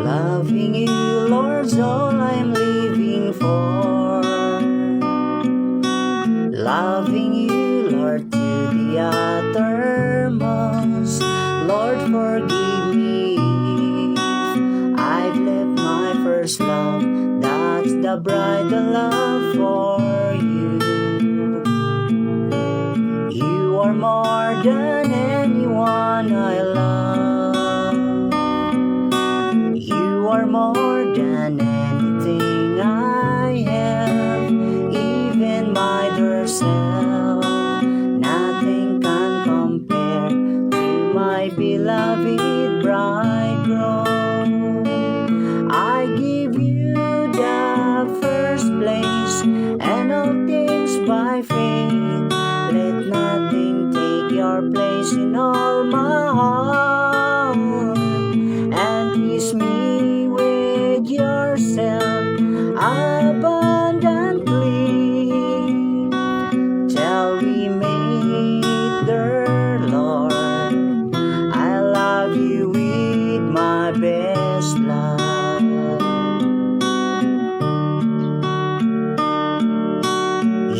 Loving you, Lord's all I'm living for. Loving you, Lord, to the uttermost. Lord, forgive me if I've left my first love. That's the bridal love for you. You are more than anyone I love. You are more than anything I have, even my dear self. Nothing can compare to my beloved bridegroom. I give you the first place and all things by faith. Let nothing take your place in all my heart, and please me with yourself abundantly till we meet the Lord. I love you with my best love.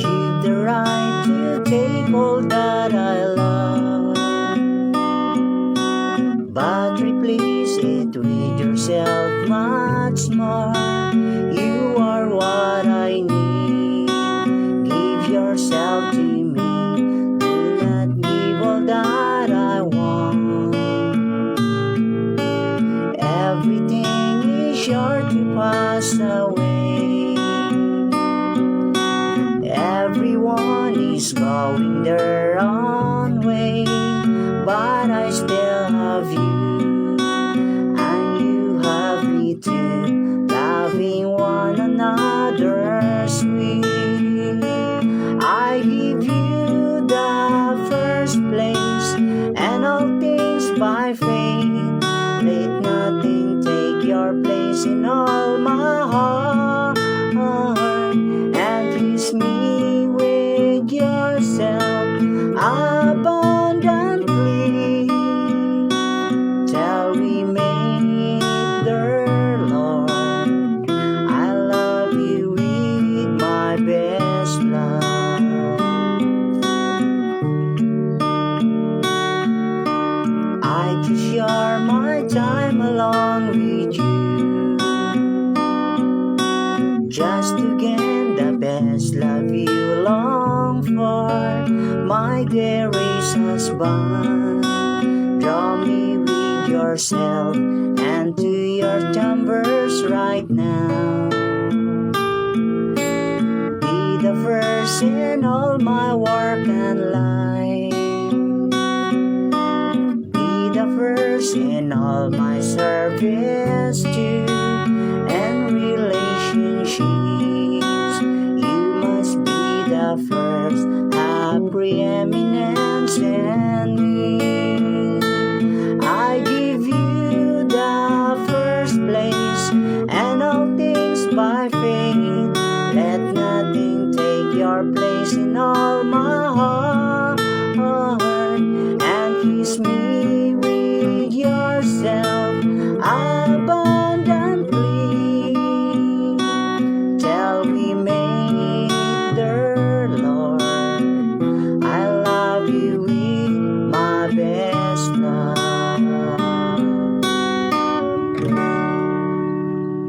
You've the right to take all that I love, but replace it with yourself much more. You are what I need. Give yourself to me. Do not give all that I want. Everything is sure to pass away. Everyone is going their own way, but I still have you, and you have me too. Loving one another sweet. I give you the first place and all things by faith. Let nothing take your place in all my heart, and please me with yourself abundantly till we meet the Lord. I love you with my best love. I just share my time along with you, just to gain the best love you long for. My dearest husband, draw me with yourself and to your chambers right now. Be the first in all my work and life. Be the first in all my service too, and relationships. You must be the first, have preeminence